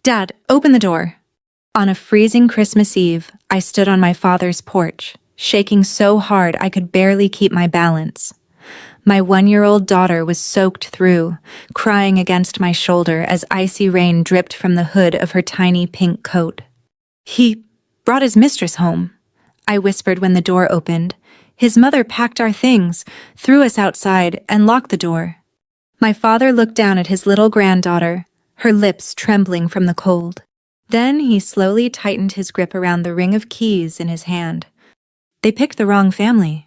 Dad, open the door. On a freezing Christmas Eve, I stood on my father's porch, shaking so hard I could barely keep my balance. My 1-year-old daughter was soaked through, crying against my shoulder as icy rain dripped from the hood of her tiny pink coat. "He brought his mistress home," I whispered when the door opened. "His mother packed our things, threw us outside, and locked the door." My father looked down at his little granddaughter, her lips trembling from the cold. Then he slowly tightened his grip around the ring of keys in his hand. "They picked the wrong family."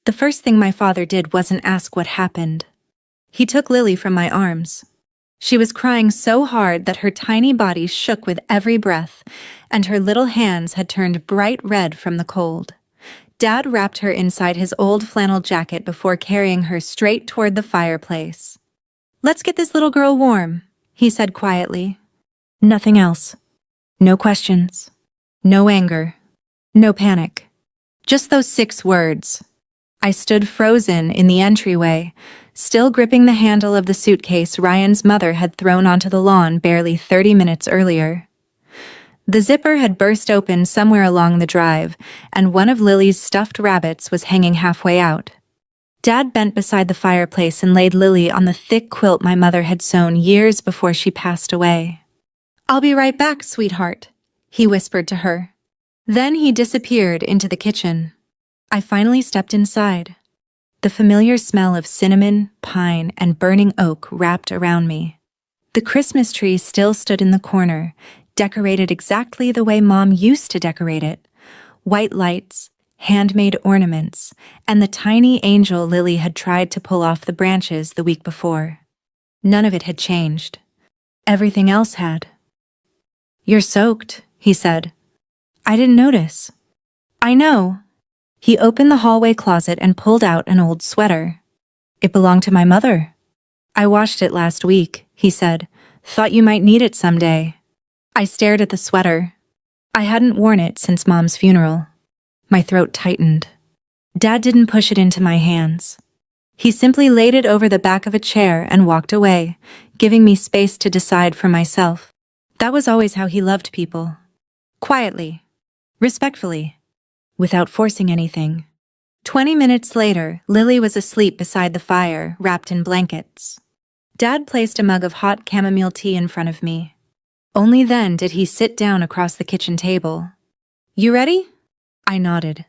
The first thing my father did wasn't ask what happened. He took Lily from my arms. She was crying so hard that her tiny body shook with every breath, and her little hands had turned bright red from the cold. Dad wrapped her inside his old flannel jacket before carrying her straight toward the fireplace. "Let's get this little girl warm," he said quietly. Nothing else. No questions. No anger. No panic. Just those 6 words. I stood frozen in the entryway, still gripping the handle of the suitcase Ryan's mother had thrown onto the lawn barely 30 minutes earlier. The zipper had burst open somewhere along the drive, and one of Lily's stuffed rabbits was hanging halfway out. Dad bent beside the fireplace and laid Lily on the thick quilt my mother had sewn years before she passed away. "I'll be right back, sweetheart," he whispered to her. Then he disappeared into the kitchen. I finally stepped inside. The familiar smell of cinnamon, pine, and burning oak wrapped around me. The Christmas tree still stood in the corner, decorated exactly the way Mom used to decorate it. White lights, handmade ornaments, and the tiny angel Lily had tried to pull off the branches the week before. None of it had changed. Everything else had. "You're soaked," he said. I didn't notice. "I know." He opened the hallway closet and pulled out an old sweater. "It belonged to my mother." "I washed it last week," he said. "Thought you might need it someday." I stared at the sweater. I hadn't worn it since Mom's funeral. My throat tightened. Dad didn't push it into my hands. He simply laid it over the back of a chair and walked away, giving me space to decide for myself. That was always how he loved people. Quietly. Respectfully. Without forcing anything. 20 minutes later, Lily was asleep beside the fire, wrapped in blankets. Dad placed a mug of hot chamomile tea in front of me. Only then did he sit down across the kitchen table. "You ready?" I nodded.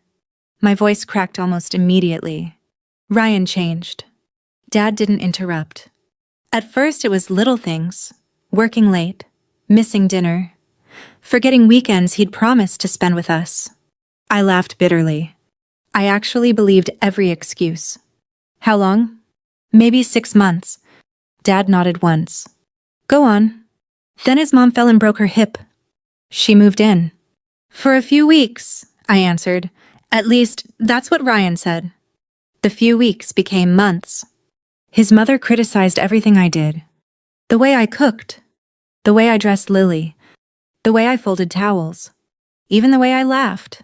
My voice cracked almost immediately. Ryan changed. Dad didn't interrupt. At first it was little things. Working late. Missing dinner. Forgetting weekends he'd promised to spend with us. I laughed bitterly. I actually believed every excuse. "How long?" "Maybe 6 months. Dad nodded once. "Go on." "Then his mom fell and broke her hip. She moved in." "For a few weeks," I answered. "At least, that's what Ryan said." The few weeks became months. His mother criticized everything I did. The way I cooked. The way I dressed Lily. The way I folded towels. Even the way I laughed.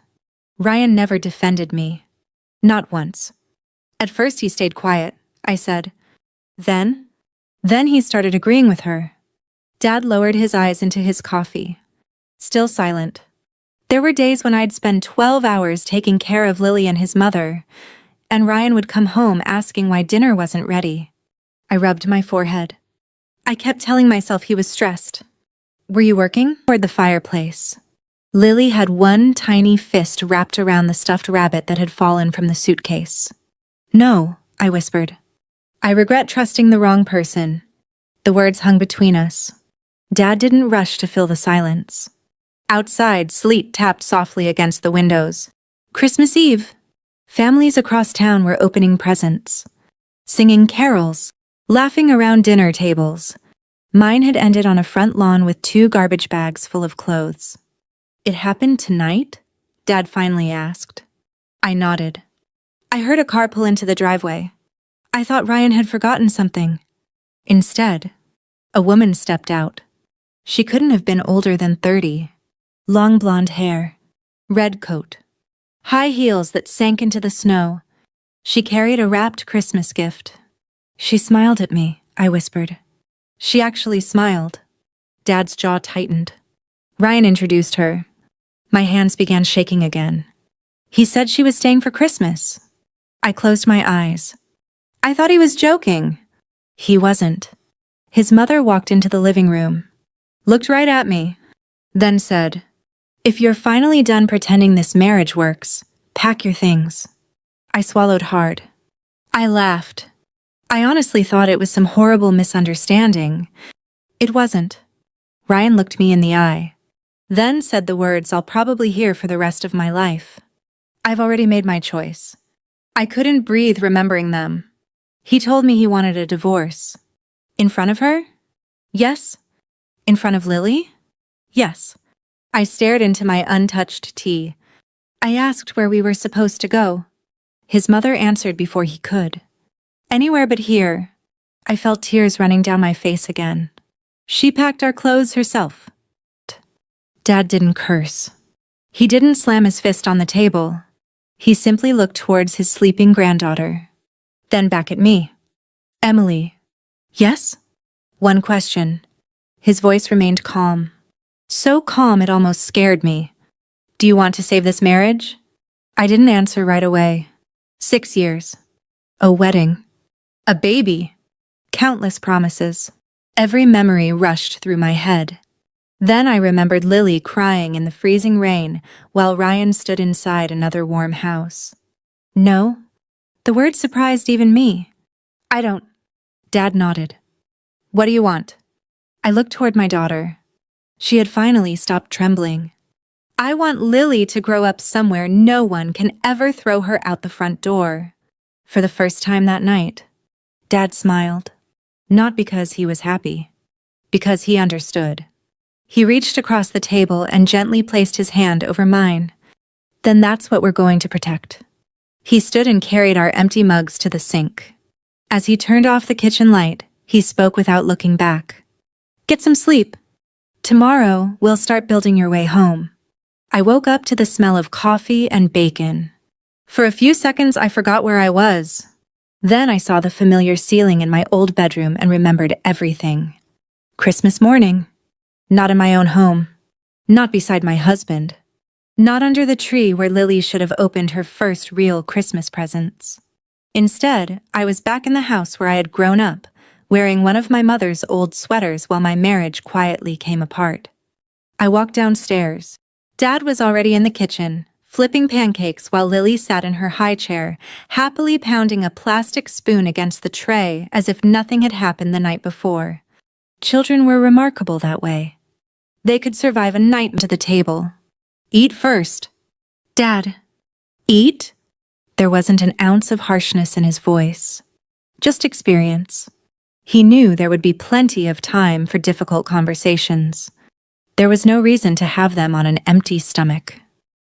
Ryan never defended me. Not once. At first he stayed quiet, I said. Then he started agreeing with her. Dad lowered his eyes into his coffee. Still silent. There were days when I'd spend 12 hours taking care of Lily and his mother, and Ryan would come home asking why dinner wasn't ready. I rubbed my forehead. I kept telling myself he was stressed. "Were you working?" Toward the fireplace. Lily had one tiny fist wrapped around the stuffed rabbit that had fallen from the suitcase. "No," I whispered. "I regret trusting the wrong person." The words hung between us. Dad didn't rush to fill the silence. Outside, sleet tapped softly against the windows. Christmas Eve. Families across town were opening presents, singing carols, laughing around dinner tables. Mine had ended on a front lawn with 2 garbage bags full of clothes. "It happened tonight?" Dad finally asked. I nodded. "I heard a car pull into the driveway. I thought Ryan had forgotten something." Instead, a woman stepped out. She couldn't have been older than 30. Long blonde hair, red coat, high heels that sank into the snow. She carried a wrapped Christmas gift. "She smiled at me," I whispered. She actually smiled. Dad's jaw tightened. Ryan introduced her. My hands began shaking again. He said she was staying for Christmas. I closed my eyes. I thought he was joking. He wasn't. His mother walked into the living room, looked right at me, then said, "If you're finally done pretending this marriage works, pack your things." I swallowed hard. I laughed. I honestly thought it was some horrible misunderstanding. It wasn't. Ryan looked me in the eye, then said the words I'll probably hear for the rest of my life. I've already made my choice. I couldn't breathe remembering them. He told me he wanted a divorce. In front of her? Yes. In front of Lily? Yes. I stared into my untouched tea. I asked where we were supposed to go. His mother answered before he could. Anywhere but here. I felt tears running down my face again. She packed our clothes herself. Dad didn't curse. He didn't slam his fist on the table. He simply looked towards his sleeping granddaughter, then back at me. Emily. Yes? One question. His voice remained calm. So calm it almost scared me. Do you want to save this marriage? I didn't answer right away. 6 years. A wedding. A baby. Countless promises. Every memory rushed through my head. Then I remembered Lily crying in the freezing rain while Ryan stood inside another warm house. No? The word surprised even me. I don't. Dad nodded. What do you want? I looked toward my daughter. She had finally stopped trembling. I want Lily to grow up somewhere no one can ever throw her out the front door. For the first time that night, Dad smiled. Not because he was happy, because he understood. He reached across the table and gently placed his hand over mine. Then that's what we're going to protect. He stood and carried our empty mugs to the sink. As he turned off the kitchen light, he spoke without looking back. Get some sleep. Tomorrow, we'll start building your way home. I woke up to the smell of coffee and bacon. For a few seconds, I forgot where I was. Then I saw the familiar ceiling in my old bedroom and remembered everything. Christmas morning. Not in my own home. Not beside my husband. Not under the tree where Lily should have opened her first real Christmas presents. Instead, I was back in the house where I had grown up, wearing one of my mother's old sweaters while my marriage quietly came apart. I walked downstairs. Dad was already in the kitchen, flipping pancakes while Lily sat in her high chair, happily pounding a plastic spoon against the tray as if nothing had happened the night before. Children were remarkable that way. They could survive a night to the table. Eat first. Dad. Eat? There wasn't an ounce of harshness in his voice. Just experience. He knew there would be plenty of time for difficult conversations. There was no reason to have them on an empty stomach.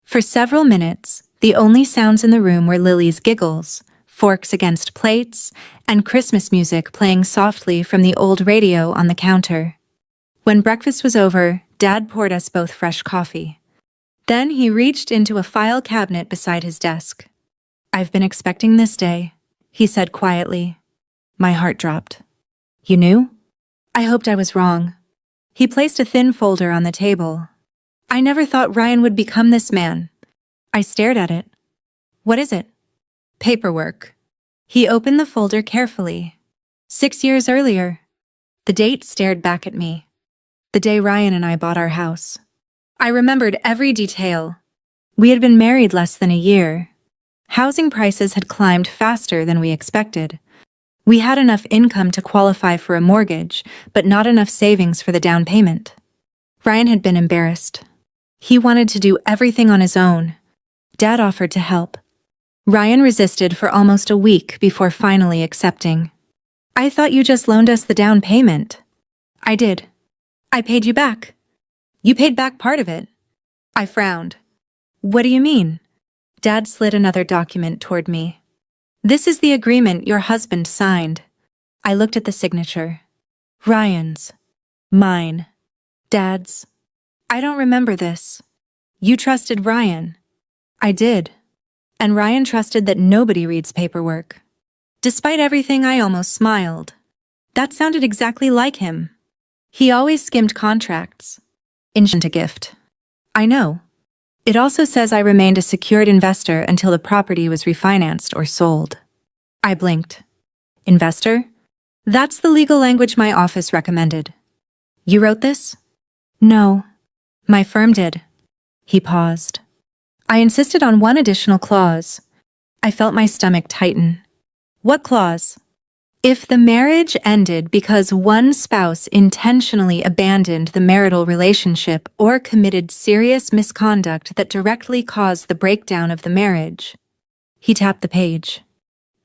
For several minutes, the only sounds in the room were Lily's giggles, forks against plates, and Christmas music playing softly from the old radio on the counter. When breakfast was over, Dad poured us both fresh coffee. Then he reached into a file cabinet beside his desk. I've been expecting this day, he said quietly. My heart dropped. You knew? I hoped I was wrong. He placed a thin folder on the table. I never thought Ryan would become this man. I stared at it. What is it? Paperwork. He opened the folder carefully. 6 years earlier. The date stared back at me. The day Ryan and I bought our house. I remembered every detail. We had been married less than a year. Housing prices had climbed faster than we expected. We had enough income to qualify for a mortgage, but not enough savings for the down payment. Ryan had been embarrassed. He wanted to do everything on his own. Dad offered to help. Ryan resisted for almost a week before finally accepting. I thought you just loaned us the down payment. I did. I paid you back. You paid back part of it. I frowned. What do you mean? Dad slid another document toward me. This is the agreement your husband signed. I looked at the signature. Ryan's. Mine. Dad's. I don't remember this. You trusted Ryan. I did. And Ryan trusted that nobody reads paperwork. Despite everything, I almost smiled. That sounded exactly like him. He always skimmed contracts. A gift. I know. It also says I remained a secured investor until the property was refinanced or sold. I blinked. Investor? That's the legal language my office recommended. You wrote this? No. My firm did. He paused. I insisted on one additional clause. I felt my stomach tighten. What clause? If the marriage ended because one spouse intentionally abandoned the marital relationship or committed serious misconduct that directly caused the breakdown of the marriage. He tapped the page.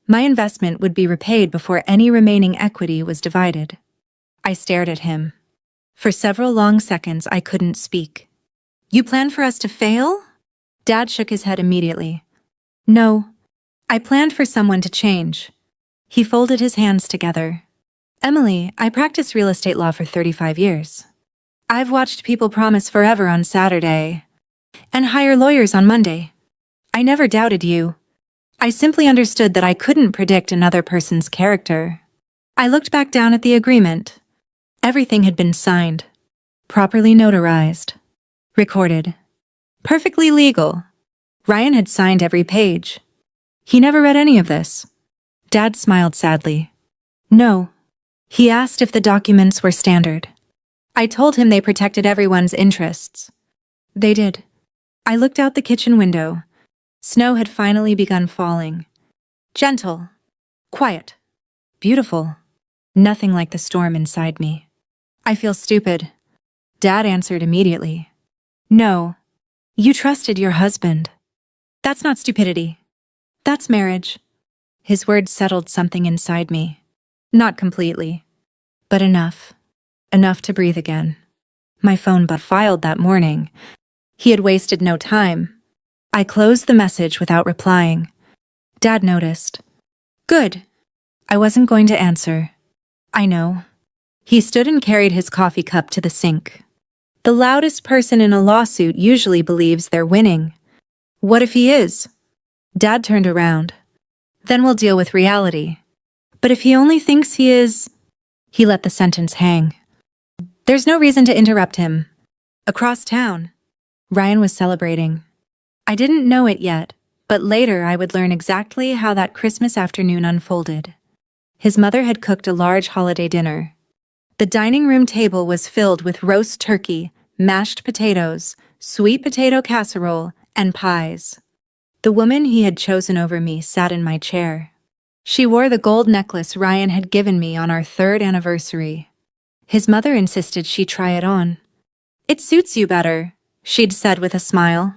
My investment would be repaid before any remaining equity was divided. I stared at him. For several long seconds, I couldn't speak. You plan for us to fail? Dad shook his head immediately. No, I planned for someone to change. He folded his hands together. Emily, I practiced real estate law for 35 years. I've watched people promise forever on Saturday and hire lawyers on Monday. I never doubted you. I simply understood that I couldn't predict another person's character. I looked back down at the agreement. Everything had been signed, properly notarized, recorded, perfectly legal. Ryan had signed every page. He never read any of this. Dad smiled sadly. No. He asked if the documents were standard. I told him they protected everyone's interests. They did. I looked out the kitchen window. Snow had finally begun falling. Gentle. Quiet. Beautiful. Nothing like the storm inside me. I feel stupid. Dad answered immediately. No. You trusted your husband. That's not stupidity. That's marriage. His words settled something inside me. Not completely, but enough. Enough to breathe again. My phone filed that morning. He had wasted no time. I closed the message without replying. Dad noticed. Good. I wasn't going to answer. I know. He stood and carried his coffee cup to the sink. The loudest person in a lawsuit usually believes they're winning. What if he is? Dad turned around. Then we'll deal with reality. But if he only thinks he is... He let the sentence hang. There's no reason to interrupt him. Across town, Ryan was celebrating. I didn't know it yet, but later I would learn exactly how that Christmas afternoon unfolded. His mother had cooked a large holiday dinner. The dining room table was filled with roast turkey, mashed potatoes, sweet potato casserole, and pies. The woman he had chosen over me sat in my chair. She wore the gold necklace Ryan had given me on our 3rd anniversary. His mother insisted she try it on. It suits you better, she'd said with a smile.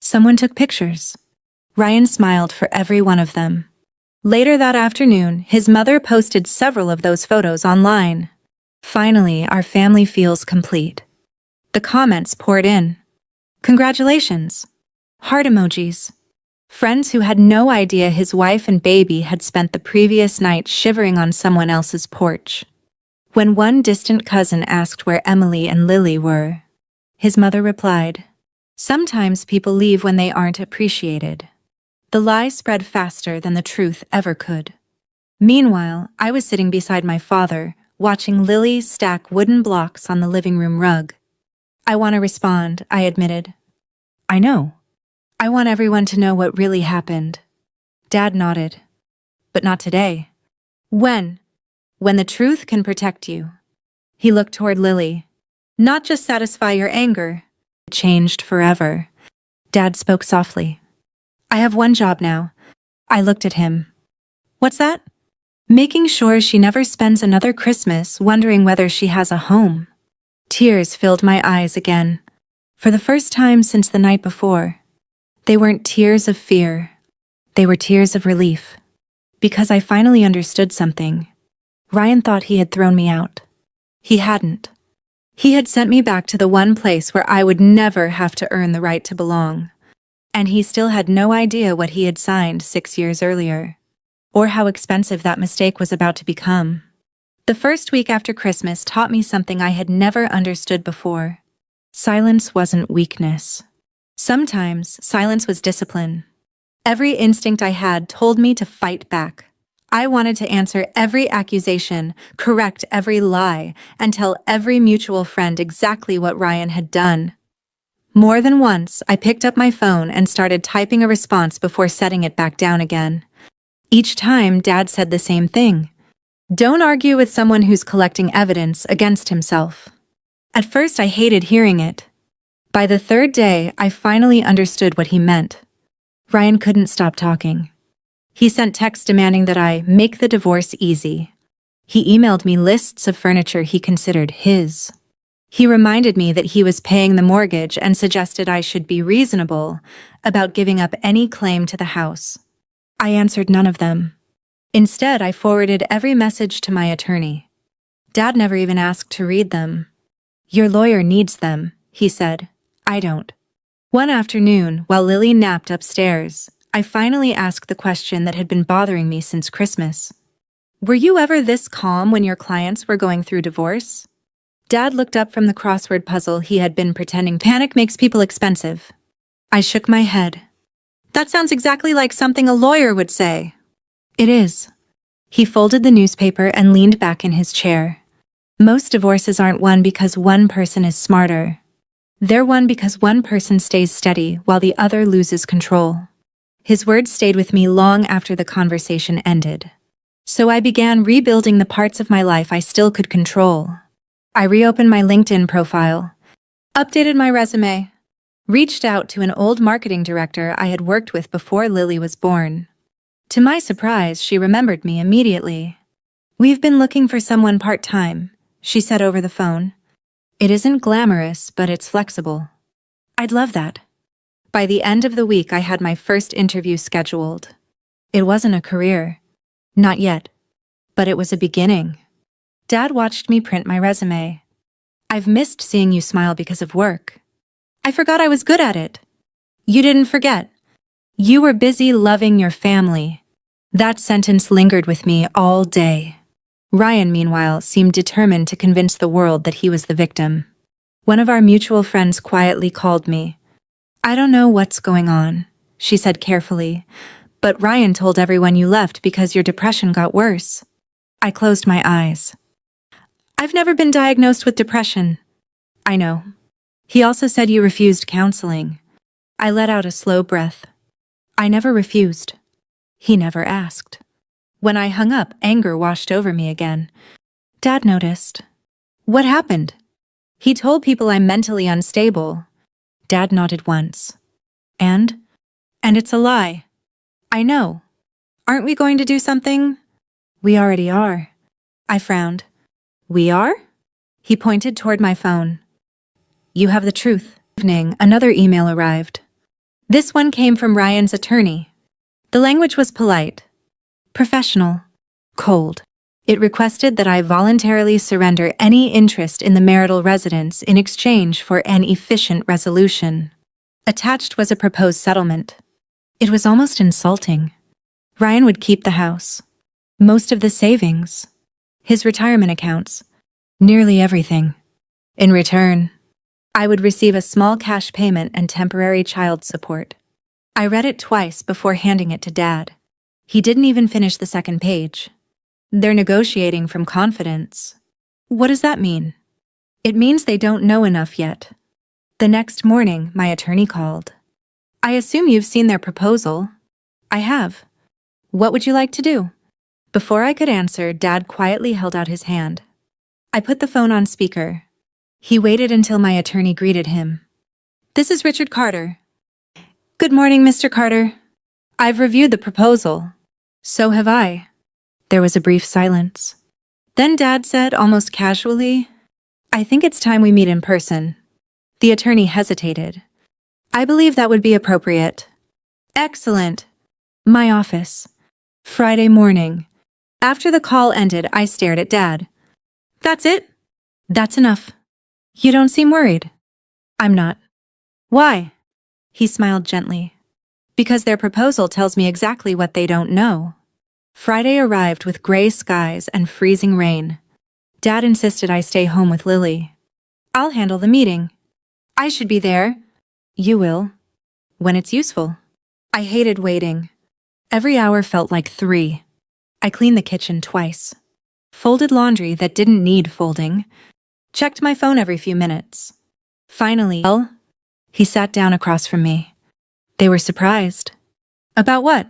Someone took pictures. Ryan smiled for every one of them. Later that afternoon, his mother posted several of those photos online. Finally, our family feels complete. The comments poured in. Congratulations. Heart emojis. Friends who had no idea his wife and baby had spent the previous night shivering on someone else's porch. When one distant cousin asked where Emily and Lily were, his mother replied, "Sometimes people leave when they aren't appreciated." The lie spread faster than the truth ever could. Meanwhile, I was sitting beside my father, watching Lily stack wooden blocks on the living room rug. I want to respond, I admitted. I know. I want everyone to know what really happened. Dad nodded. But not today. When? When the truth can protect you. He looked toward Lily. Not just satisfy your anger. It changed forever. Dad spoke softly. I have one job now. I looked at him. What's that? Making sure she never spends another Christmas wondering whether she has a home. Tears filled my eyes again. For the first time since the night before. They weren't tears of fear. They were tears of relief. Because I finally understood something. Ryan thought he had thrown me out. He hadn't. He had sent me back to the one place where I would never have to earn the right to belong. And he still had no idea what he had signed 6 years earlier. Or how expensive that mistake was about to become. The first week after Christmas taught me something I had never understood before. Silence wasn't weakness. Sometimes silence was discipline. Every instinct I had told me to fight back. I wanted to answer every accusation, correct every lie, and tell every mutual friend exactly what Ryan had done. More than once, I picked up my phone and started typing a response before setting it back down again. Each time, Dad said the same thing. Don't argue with someone who's collecting evidence against himself. At first, I hated hearing it. By the third day, I finally understood what he meant. Ryan couldn't stop talking. He sent texts demanding that I make the divorce easy. He emailed me lists of furniture he considered his. He reminded me that he was paying the mortgage and suggested I should be reasonable about giving up any claim to the house. I answered none of them. Instead, I forwarded every message to my attorney. Dad never even asked to read them. Your lawyer needs them, he said. I don't. One afternoon, while Lily napped upstairs, I finally asked the question that had been bothering me since Christmas. Were you ever this calm when your clients were going through divorce? Dad looked up from the crossword puzzle he had been pretending. Panic makes people expensive. I shook my head. That sounds exactly like something a lawyer would say. It is. He folded the newspaper and leaned back in his chair. Most divorces aren't won because one person is smarter. They're won because one person stays steady while the other loses control. His words stayed with me long after the conversation ended. So I began rebuilding the parts of my life I still could control. I reopened my LinkedIn profile, updated my resume, reached out to an old marketing director I had worked with before Lily was born. To my surprise, she remembered me immediately. We've been looking for someone part-time, she said over the phone. It isn't glamorous, but it's flexible. I'd love that. By the end of the week, I had my first interview scheduled. It wasn't a career. Not yet. But it was a beginning. Dad watched me print my resume. I've missed seeing you smile because of work. I forgot I was good at it. You didn't forget. You were busy loving your family. That sentence lingered with me all day. Ryan, meanwhile, seemed determined to convince the world that he was the victim. One of our mutual friends quietly called me. I don't know what's going on, she said carefully, but Ryan told everyone you left because your depression got worse. I closed my eyes. I've never been diagnosed with depression. I know. He also said you refused counseling. I let out a slow breath. I never refused. He never asked. When I hung up, anger washed over me again. Dad noticed. What happened? He told people I'm mentally unstable. Dad nodded once. And it's a lie. I know. Aren't we going to do something? We already are. I frowned. We are? He pointed toward my phone. You have the truth. Evening, another email arrived. This one came from Ryan's attorney. The language was polite, professional, cold. It requested that I voluntarily surrender any interest in the marital residence in exchange for an efficient resolution. Attached was a proposed settlement. It was almost insulting. Ryan would keep the house, most of the savings, his retirement accounts, nearly everything. In return, I would receive a small cash payment and temporary child support. I read it twice before handing it to Dad. He didn't even finish the second page. They're negotiating from confidence. What does that mean? It means they don't know enough yet. The next morning, my attorney called. I assume you've seen their proposal. I have. What would you like to do? Before I could answer, Dad quietly held out his hand. I put the phone on speaker. He waited until my attorney greeted him. This is Richard Carter. Good morning, Mr. Carter. I've reviewed the proposal. So have I. There was a brief silence. Then Dad said, almost casually, I think it's time we meet in person. The attorney hesitated. I believe that would be appropriate. Excellent. My office. Friday morning. After the call ended, I stared at Dad. That's it? That's enough. You don't seem worried. I'm not. Why? He smiled gently. Because their proposal tells me exactly what they don't know. Friday arrived with gray skies and freezing rain. Dad insisted I stay home with Lily. I'll handle the meeting. I should be there. You will. When it's useful. I hated waiting. Every hour felt like 3. I cleaned the kitchen twice, folded laundry that didn't need folding, checked my phone every few minutes. Finally, he sat down across from me. They were surprised. About what?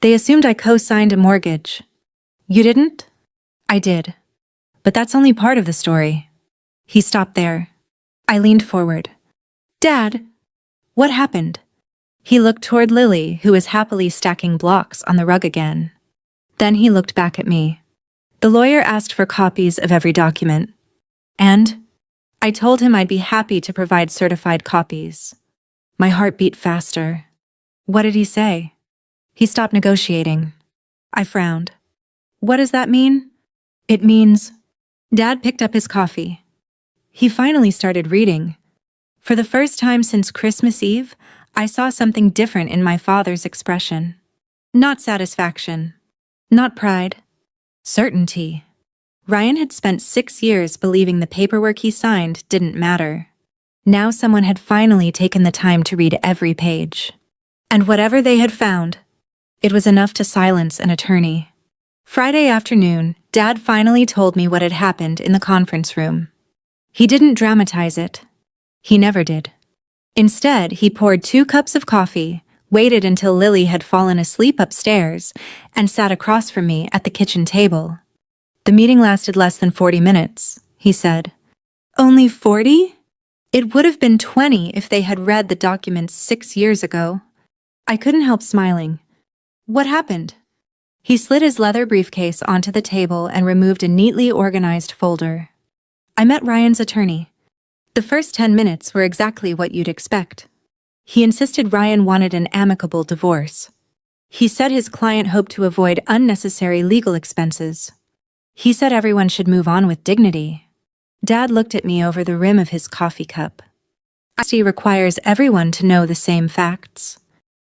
They assumed I co-signed a mortgage. You didn't? I did. But that's only part of the story. He stopped there. I leaned forward. Dad, what happened? He looked toward Lily, who was happily stacking blocks on the rug again. Then he looked back at me. The lawyer asked for copies of every document. And I told him I'd be happy to provide certified copies. My heart beat faster. What did he say? He stopped negotiating. I frowned. What does that mean? It means... Dad picked up his coffee. He finally started reading. For the first time since Christmas Eve, I saw something different in my father's expression. Not satisfaction. Not pride. Certainty. Ryan had spent 6 years believing the paperwork he signed didn't matter. Now someone had finally taken the time to read every page. And whatever they had found, it was enough to silence an attorney. Friday afternoon, Dad finally told me what had happened in the conference room. He didn't dramatize it. He never did. Instead, he poured 2 cups of coffee, waited until Lily had fallen asleep upstairs, and sat across from me at the kitchen table. The meeting lasted less than 40 minutes, he said. Only 40? It would have been 20 if they had read the documents 6 years ago. I couldn't help smiling. What happened? He slid his leather briefcase onto the table and removed a neatly organized folder. I met Ryan's attorney. The first 10 minutes were exactly what you'd expect. He insisted Ryan wanted an amicable divorce. He said his client hoped to avoid unnecessary legal expenses. He said everyone should move on with dignity. Dad looked at me over the rim of his coffee cup. Honesty requires everyone to know the same facts.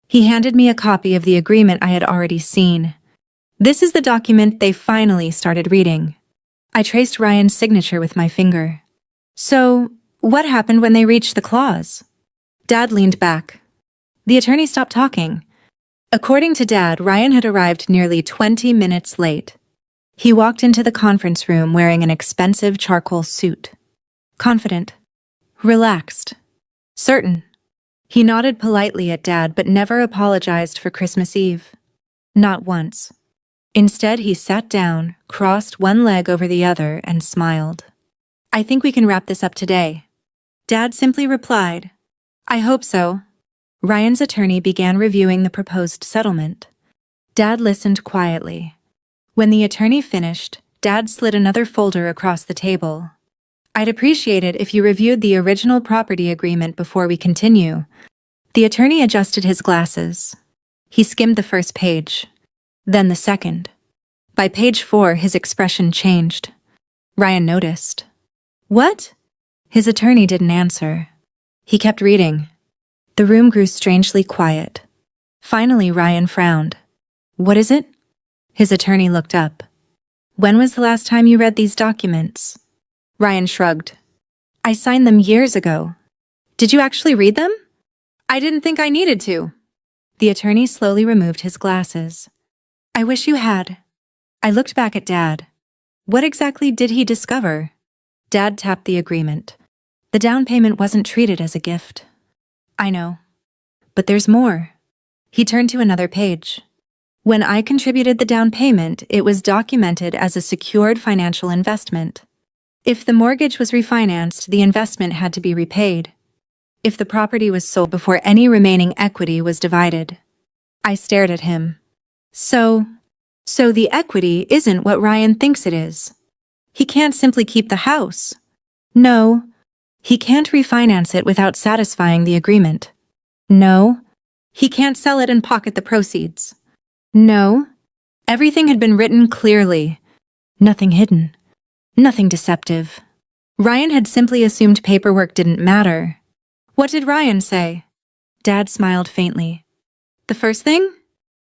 He handed me a copy of the agreement I had already seen. This is the document they finally started reading. I traced Ryan's signature with my finger. So, what happened when they reached the clause? Dad leaned back. The attorney stopped talking. According to Dad, Ryan had arrived nearly 20 minutes late. He walked into the conference room wearing an expensive charcoal suit. Confident. Relaxed. Certain. He nodded politely at Dad but never apologized for Christmas Eve. Not once. Instead, he sat down, crossed one leg over the other, and smiled. I think we can wrap this up today. Dad simply replied, I hope so. Ryan's attorney began reviewing the proposed settlement. Dad listened quietly. When the attorney finished, Dad slid another folder across the table. I'd appreciate it if you reviewed the original property agreement before we continue. The attorney adjusted his glasses. He skimmed the first page, then the second. By page 4, his expression changed. Ryan noticed. What? His attorney didn't answer. He kept reading. The room grew strangely quiet. Finally, Ryan frowned. What is it? His attorney looked up. When was the last time you read these documents? Ryan shrugged. I signed them years ago. Did you actually read them? I didn't think I needed to. The attorney slowly removed his glasses. I wish you had. I looked back at Dad. What exactly did he discover? Dad tapped the agreement. The down payment wasn't treated as a gift. I know. But there's more. He turned to another page. When I contributed the down payment, it was documented as a secured financial investment. If the mortgage was refinanced, the investment had to be repaid. If the property was sold before any remaining equity was divided. I stared at him. So the equity isn't what Ryan thinks it is. He can't simply keep the house. No, he can't refinance it without satisfying the agreement. No, he can't sell it and pocket the proceeds. No, everything had been written clearly. Nothing hidden. Nothing deceptive. Ryan had simply assumed paperwork didn't matter. What did Ryan say? Dad smiled faintly. The first thing?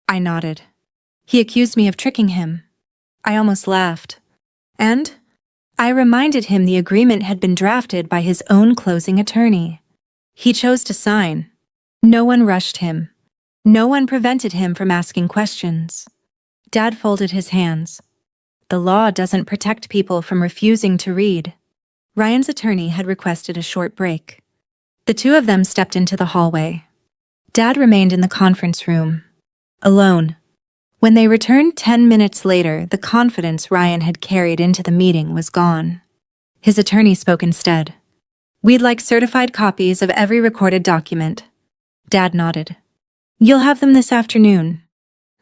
I nodded. He accused me of tricking him. I almost laughed. And I reminded him the agreement had been drafted by his own closing attorney. He chose to sign. No one rushed him. No one prevented him from asking questions. Dad folded his hands. The law doesn't protect people from refusing to read. Ryan's attorney had requested a short break. The two of them stepped into the hallway. Dad remained in the conference room, alone. When they returned 10 minutes later, the confidence Ryan had carried into the meeting was gone. His attorney spoke instead. "We'd like certified copies of every recorded document." Dad nodded. "You'll have them this afternoon."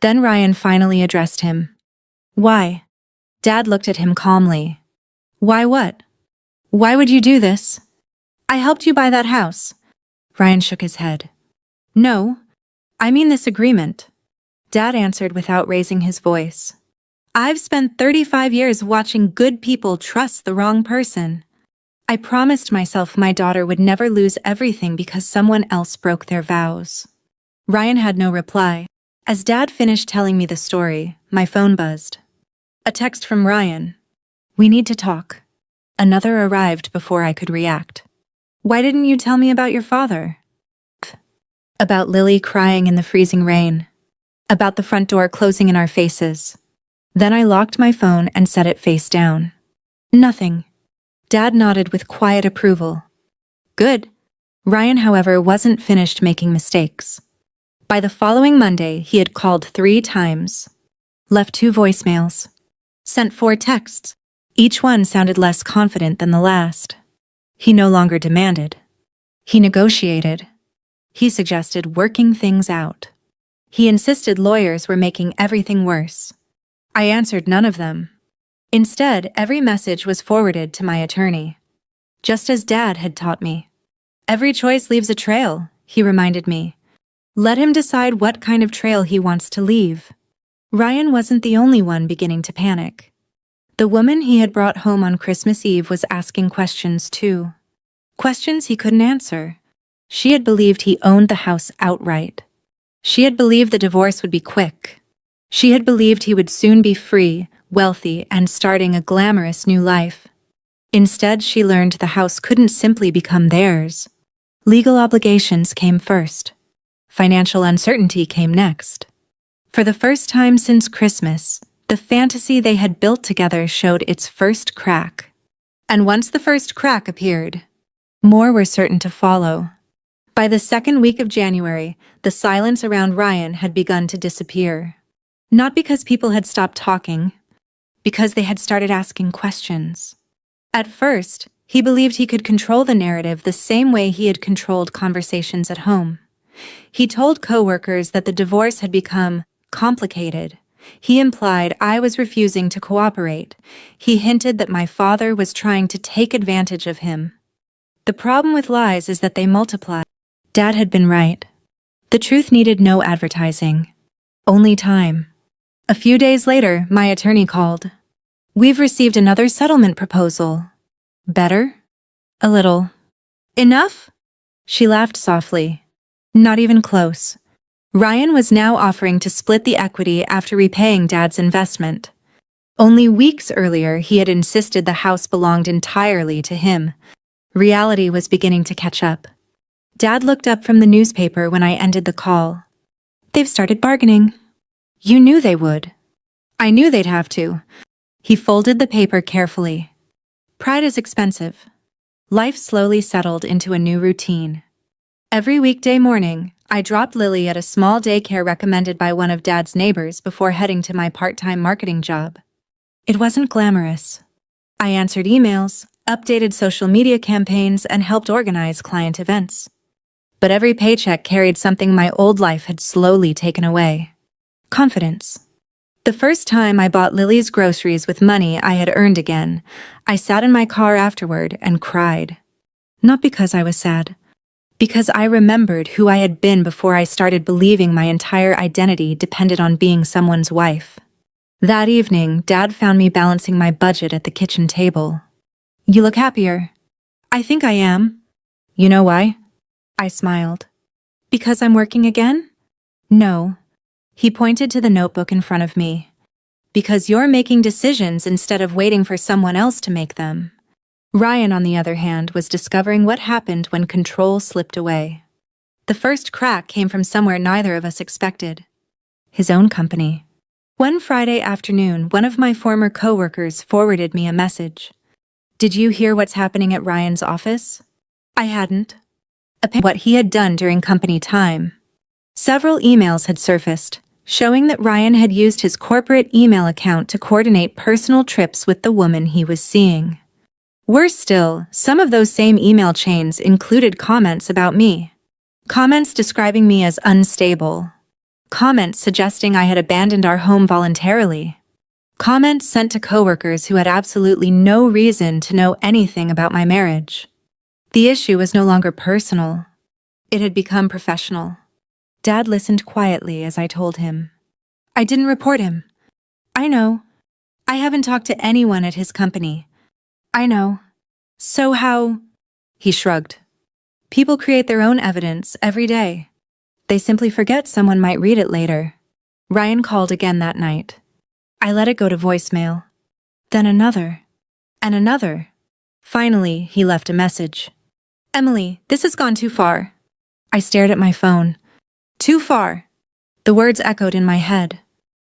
Then Ryan finally addressed him. "Why?" Dad looked at him calmly. "Why what? Why would you do this?" "I helped you buy that house." Ryan shook his head. "No, I mean this agreement." Dad answered without raising his voice. "I've spent 35 years watching good people trust the wrong person. I promised myself my daughter would never lose everything because someone else broke their vows." Ryan had no reply. As Dad finished telling me the story, my phone buzzed. A text from Ryan. "We need to talk." Another arrived before I could react. "Why didn't you tell me about your father?" About Lily crying in the freezing rain. About the front door closing in our faces. Then I locked my phone and set it face down. "Nothing." Dad nodded with quiet approval. "Good." Ryan, however, wasn't finished making mistakes. By the following Monday, he had called 3 times, left 2 voicemails, sent 4 texts. Each one sounded less confident than the last. He no longer demanded. He negotiated. He suggested working things out. He insisted lawyers were making everything worse. I answered none of them. Instead, every message was forwarded to my attorney. Just as Dad had taught me. "Every choice leaves a trail," he reminded me. "Let him decide what kind of trail he wants to leave." Ryan wasn't the only one beginning to panic. The woman he had brought home on Christmas Eve was asking questions too. Questions he couldn't answer. She had believed he owned the house outright. She had believed the divorce would be quick. She had believed he would soon be free, wealthy, and starting a glamorous new life. Instead, she learned the house couldn't simply become theirs. Legal obligations came first. Financial uncertainty came next. For the first time since Christmas, the fantasy they had built together showed its first crack. And once the first crack appeared, more were certain to follow. By the second week of January, the silence around Ryan had begun to disappear. Not because people had stopped talking, because they had started asking questions. At first, he believed he could control the narrative the same way he had controlled conversations at home. He told coworkers that the divorce had become complicated. He implied I was refusing to cooperate. He hinted that my father was trying to take advantage of him. The problem with lies is that they multiply. Dad had been right. The truth needed no advertising. Only time. A few days later, my attorney called. "We've received another settlement proposal." "Better?" "A little." "Enough?" She laughed softly. "Not even close." Ryan was now offering to split the equity after repaying Dad's investment. Only weeks earlier, he had insisted the house belonged entirely to him. Reality was beginning to catch up. Dad looked up from the newspaper when I ended the call. "They've started bargaining." "You knew they would." "I knew they'd have to." He folded the paper carefully. Pride is expensive. Life slowly settled into a new routine. Every weekday morning, I dropped Lily at a small daycare recommended by one of Dad's neighbors before heading to my part-time marketing job. It wasn't glamorous. I answered emails, updated social media campaigns, and helped organize client events. But every paycheck carried something my old life had slowly taken away. Confidence. The first time I bought Lily's groceries with money I had earned again, I sat in my car afterward and cried. Not because I was sad. Because I remembered who I had been before I started believing my entire identity depended on being someone's wife. That evening, Dad found me balancing my budget at the kitchen table. "You look happier." "I think I am." "You know why?" I smiled. "Because I'm working again?" "No." He pointed to the notebook in front of me. "Because you're making decisions instead of waiting for someone else to make them." Ryan, on the other hand, was discovering what happened when control slipped away. The first crack came from somewhere neither of us expected. His own company. One Friday afternoon, one of my former coworkers forwarded me a message. "Did you hear what's happening at Ryan's office?" I hadn't. What he had done during company time. Several emails had surfaced, showing that Ryan had used his corporate email account to coordinate personal trips with the woman he was seeing. Worse still, some of those same email chains included comments about me. Comments describing me as unstable. Comments suggesting I had abandoned our home voluntarily. Comments sent to coworkers who had absolutely no reason to know anything about my marriage. The issue was no longer personal. It had become professional. Dad listened quietly as I told him. "I didn't report him. I know. I haven't talked to anyone at his company. I know. So how?" He shrugged. "People create their own evidence every day. They simply forget someone might read it later." Ryan called again that night. I let it go to voicemail. Then another. And another. Finally, he left a message. "Emily, this has gone too far." I stared at my phone. "Too far." The words echoed in my head.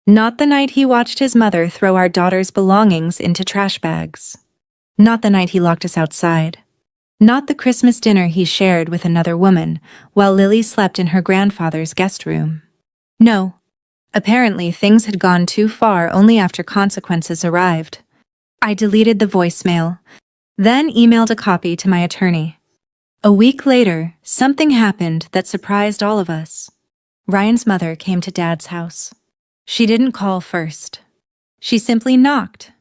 Not the night he watched his mother throw our daughter's belongings into trash bags. Not the night he locked us outside. Not the Christmas dinner he shared with another woman while Lily slept in her grandfather's guest room. No. Apparently, things had gone too far only after consequences arrived. I deleted the voicemail, then emailed a copy to my attorney. A week later, something happened that surprised all of us. Ryan's mother came to Dad's house. She didn't call first. She simply knocked.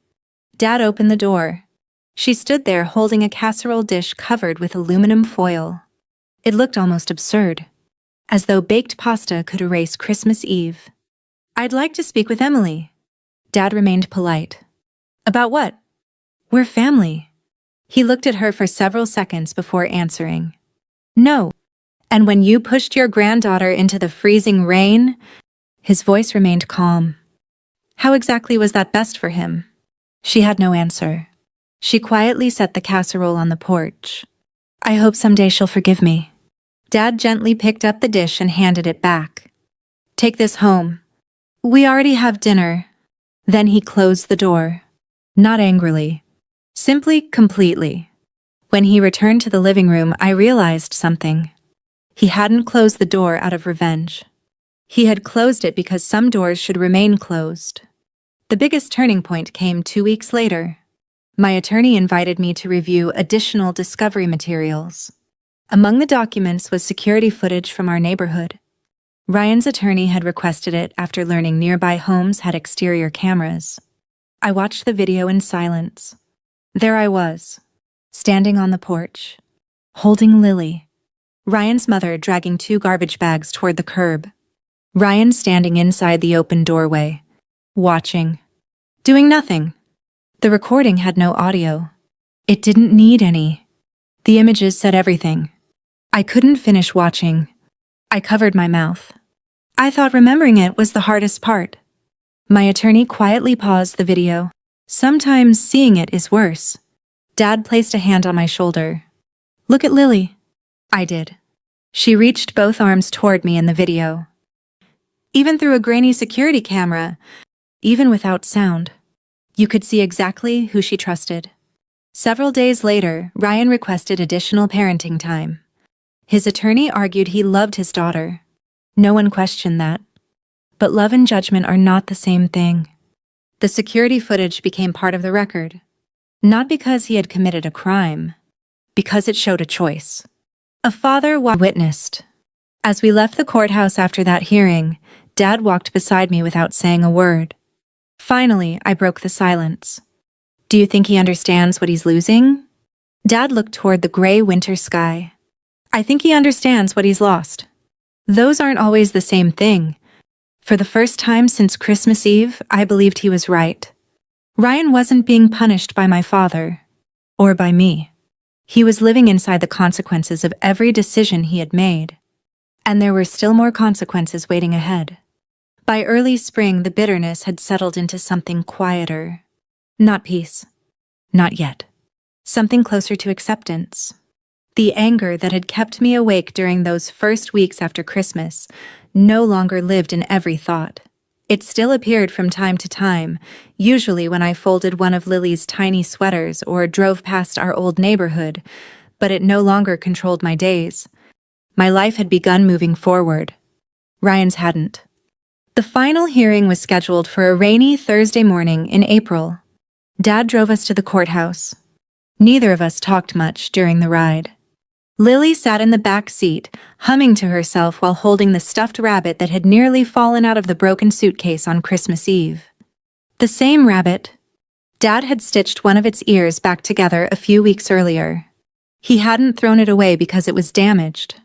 Dad opened the door. She stood there holding a casserole dish covered with aluminum foil. It looked almost absurd, as though baked pasta could erase Christmas Eve. "I'd like to speak with Emily." Dad remained polite. "About what?" "We're family." He looked at her for several seconds before answering. "No. And when you pushed your granddaughter into the freezing rain?" His voice remained calm. "How exactly was that best for him?" She had no answer. She quietly set the casserole on the porch. "I hope someday she'll forgive me." Dad gently picked up the dish and handed it back. "Take this home. We already have dinner." Then he closed the door. Not angrily. Simply completely. When he returned to the living room, I realized something. He hadn't closed the door out of revenge. He had closed it because some doors should remain closed. The biggest turning point came 2 weeks later. My attorney invited me to review additional discovery materials. Among the documents was security footage from our neighborhood. Ryan's attorney had requested it after learning nearby homes had exterior cameras. I watched the video in silence. There I was, standing on the porch, holding Lily. Ryan's mother dragging 2 garbage bags toward the curb. Ryan standing inside the open doorway, watching, doing nothing. The recording had no audio. It didn't need any. The images said everything. I couldn't finish watching. I covered my mouth. I thought remembering it was the hardest part. My attorney quietly paused the video. Sometimes seeing it is worse. Dad placed a hand on my shoulder. "Look at Lily." I did. She reached both arms toward me in the video. Even through a grainy security camera, even without sound, you could see exactly who she trusted. Several days later, Ryan requested additional parenting time. His attorney argued he loved his daughter. No one questioned that. But love and judgment are not the same thing. The security footage became part of the record. Not because he had committed a crime, because it showed a choice. A father witnessed. As we left the courthouse after that hearing, Dad walked beside me without saying a word. Finally, I broke the silence. "Do you think he understands what he's losing?" Dad looked toward the gray winter sky. "I think he understands what he's lost. Those aren't always the same thing." For the first time since Christmas Eve, I believed he was right. Ryan wasn't being punished by my father, or by me. He was living inside the consequences of every decision he had made. And there were still more consequences waiting ahead. By early spring, the bitterness had settled into something quieter. Not peace. Not yet. Something closer to acceptance. The anger that had kept me awake during those first weeks after Christmas no longer lived in every thought. It still appeared from time to time, usually when I folded one of Lily's tiny sweaters or drove past our old neighborhood, but it no longer controlled my days. My life had begun moving forward. Ryan's hadn't. The final hearing was scheduled for a rainy Thursday morning in April. Dad drove us to the courthouse. Neither of us talked much during the ride. Lily sat in the back seat, humming to herself while holding the stuffed rabbit that had nearly fallen out of the broken suitcase on Christmas Eve. The same rabbit. Dad had stitched one of its ears back together a few weeks earlier. He hadn't thrown it away because it was damaged.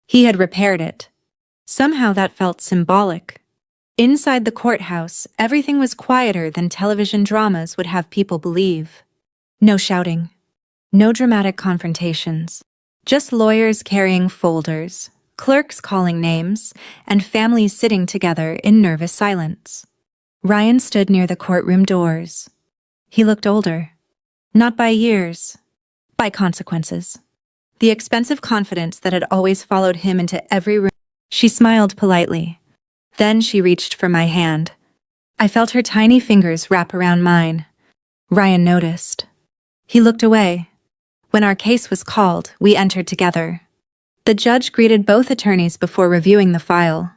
He had repaired it. Somehow that felt symbolic. Inside the courthouse, everything was quieter than television dramas would have people believe. No shouting. No dramatic confrontations. Just lawyers carrying folders, clerks calling names, and families sitting together in nervous silence. Ryan stood near the courtroom doors. He looked older. Not by years, by consequences. The expensive confidence that had always followed him into every room. She smiled politely. Then she reached for my hand. I felt her tiny fingers wrap around mine. Ryan noticed. He looked away. When our case was called, we entered together. The judge greeted both attorneys before reviewing the file.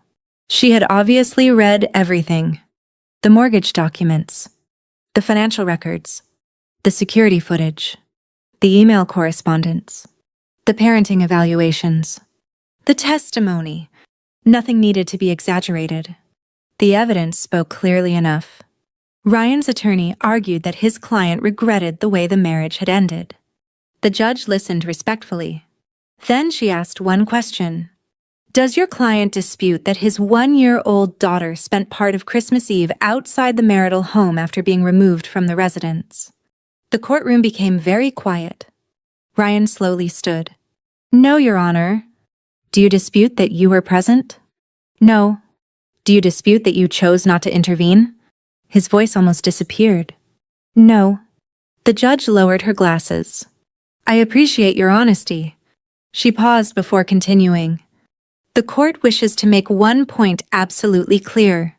She had obviously read everything. The mortgage documents, the financial records, the security footage, the email correspondence, the parenting evaluations, the testimony. Nothing needed to be exaggerated. The evidence spoke clearly enough. Ryan's attorney argued that his client regretted the way the marriage had ended. The judge listened respectfully. Then she asked one question. Does your client dispute that his 1-year-old daughter spent part of Christmas Eve outside the marital home after being removed from the residence? The courtroom became very quiet. Ryan slowly stood. No, Your Honor. Do you dispute that you were present? No. Do you dispute that you chose not to intervene? His voice almost disappeared. No. The judge lowered her glasses. I appreciate your honesty. She paused before continuing. The court wishes to make one point absolutely clear.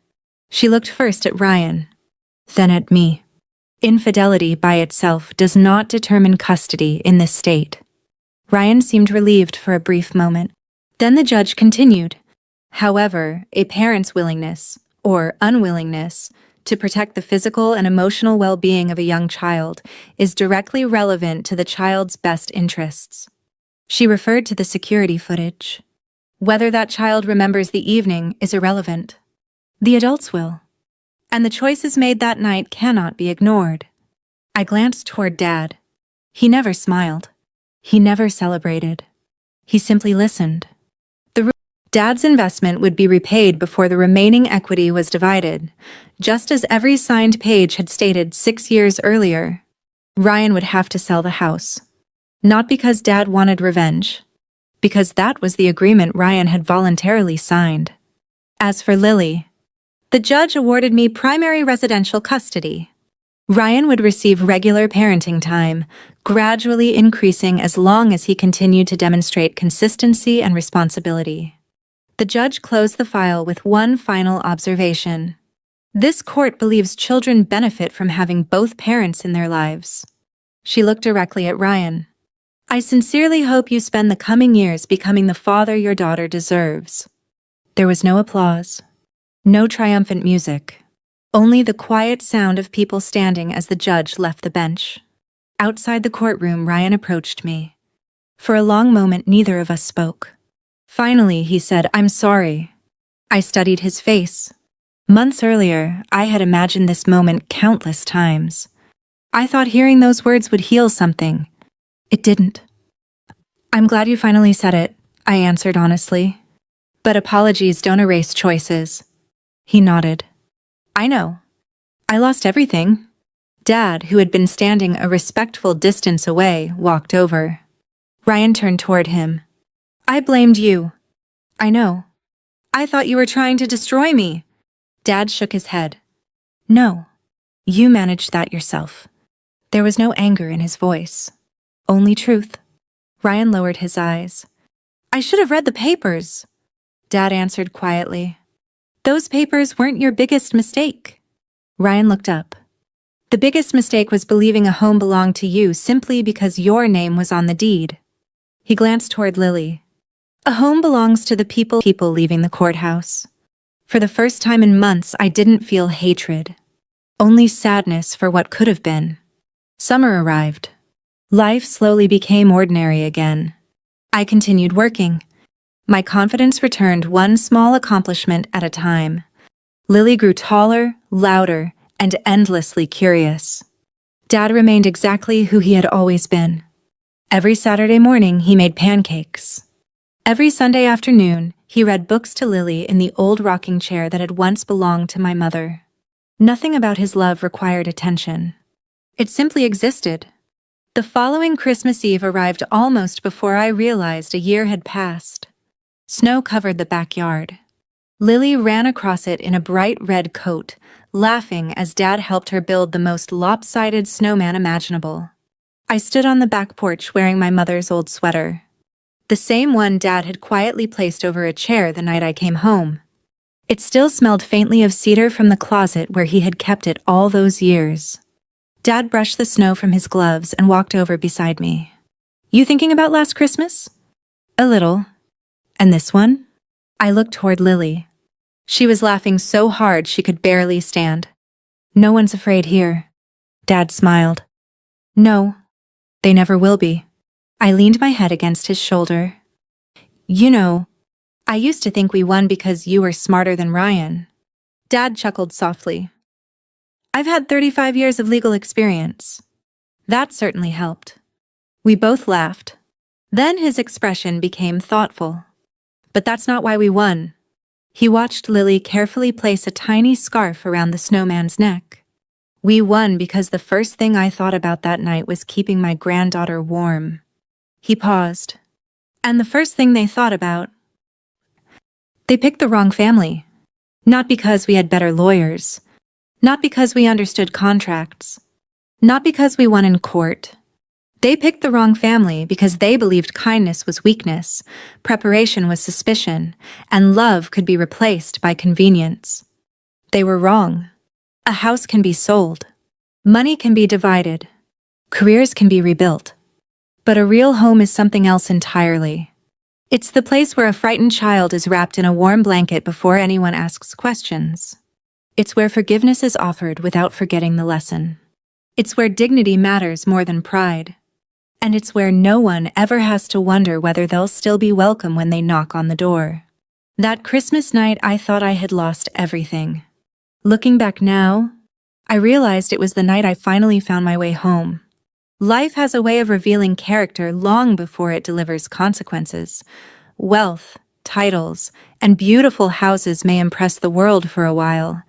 She looked first at Ryan, then at me. Infidelity by itself does not determine custody in this state. Ryan seemed relieved for a brief moment. Then the judge continued. However, a parent's willingness, or unwillingness, to protect the physical and emotional well-being of a young child is directly relevant to the child's best interests. She referred to the security footage. Whether that child remembers the evening is irrelevant. The adults will. And the choices made that night cannot be ignored. I glanced toward Dad. He never smiled. He never celebrated. He simply listened. Dad's investment would be repaid before the remaining equity was divided, just as every signed page had stated 6 years earlier. Ryan would have to sell the house. Not because Dad wanted revenge, because that was the agreement Ryan had voluntarily signed. As for Lily, the judge awarded me primary residential custody. Ryan would receive regular parenting time, gradually increasing as long as he continued to demonstrate consistency and responsibility. The judge closed the file with one final observation. This court believes children benefit from having both parents in their lives. She looked directly at Ryan. I sincerely hope you spend the coming years becoming the father your daughter deserves. There was no applause, no triumphant music, only the quiet sound of people standing as the judge left the bench. Outside the courtroom, Ryan approached me. For a long moment, neither of us spoke. Finally, he said, I'm sorry. I studied his face. Months earlier, I had imagined this moment countless times. I thought hearing those words would heal something. It didn't. I'm glad you finally said it, I answered honestly. But apologies don't erase choices. He nodded. I know. I lost everything. Dad, who had been standing a respectful distance away, walked over. Ryan turned toward him. I blamed you. I know. I thought you were trying to destroy me. Dad shook his head. No. You managed that yourself. There was no anger in his voice. Only truth. Ryan lowered his eyes. I should have read the papers. Dad answered quietly. Those papers weren't your biggest mistake. Ryan looked up. The biggest mistake was believing a home belonged to you simply because your name was on the deed. He glanced toward Lily. A home belongs to the people leaving the courthouse. For the first time in months, I didn't feel hatred. Only sadness for what could have been. Summer arrived. Life slowly became ordinary again. I continued working. My confidence returned one small accomplishment at a time. Lily grew taller, louder, and endlessly curious. Dad remained exactly who he had always been. Every Saturday morning, he made pancakes. Every Sunday afternoon, he read books to Lily in the old rocking chair that had once belonged to my mother. Nothing about his love required attention. It simply existed. The following Christmas Eve arrived almost before I realized a year had passed. Snow covered the backyard. Lily ran across it in a bright red coat, laughing as Dad helped her build the most lopsided snowman imaginable. I stood on the back porch wearing my mother's old sweater. The same one Dad had quietly placed over a chair the night I came home. It still smelled faintly of cedar from the closet where he had kept it all those years. Dad brushed the snow from his gloves and walked over beside me. You thinking about last Christmas? A little. And this one? I looked toward Lily. She was laughing so hard she could barely stand. No one's afraid here. Dad smiled. No, they never will be. I leaned my head against his shoulder. You know, I used to think we won because you were smarter than Ryan. Dad chuckled softly. I've had 35 years of legal experience. That certainly helped. We both laughed. Then his expression became thoughtful. But that's not why we won. He watched Lily carefully place a tiny scarf around the snowman's neck. We won because the first thing I thought about that night was keeping my granddaughter warm. He paused. And the first thing they thought about? They picked the wrong family. Not because we had better lawyers. Not because we understood contracts. Not because we won in court. They picked the wrong family because they believed kindness was weakness, preparation was suspicion, and love could be replaced by convenience. They were wrong. A house can be sold. Money can be divided. Careers can be rebuilt. But a real home is something else entirely. It's the place where a frightened child is wrapped in a warm blanket before anyone asks questions. It's where forgiveness is offered without forgetting the lesson. It's where dignity matters more than pride. And it's where no one ever has to wonder whether they'll still be welcome when they knock on the door. That Christmas night, I thought I had lost everything. Looking back now, I realized it was the night I finally found my way home. Life has a way of revealing character long before it delivers consequences. Wealth, titles, and beautiful houses may impress the world for a while,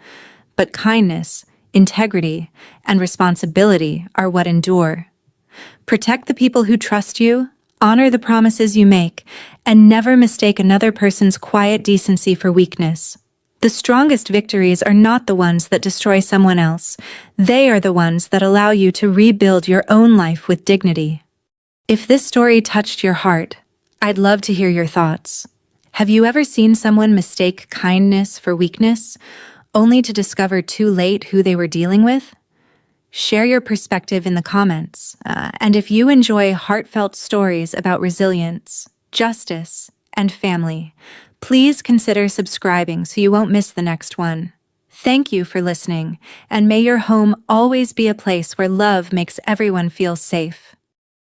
but kindness, integrity, and responsibility are what endure. Protect the people who trust you, honor the promises you make, and never mistake another person's quiet decency for weakness. The strongest victories are not the ones that destroy someone else. They are the ones that allow you to rebuild your own life with dignity. If this story touched your heart, I'd love to hear your thoughts. Have you ever seen someone mistake kindness for weakness, only to discover too late who they were dealing with? Share your perspective in the comments. And if you enjoy heartfelt stories about resilience, justice, and family, please consider subscribing so you won't miss the next one. Thank you for listening, and may your home always be a place where love makes everyone feel safe.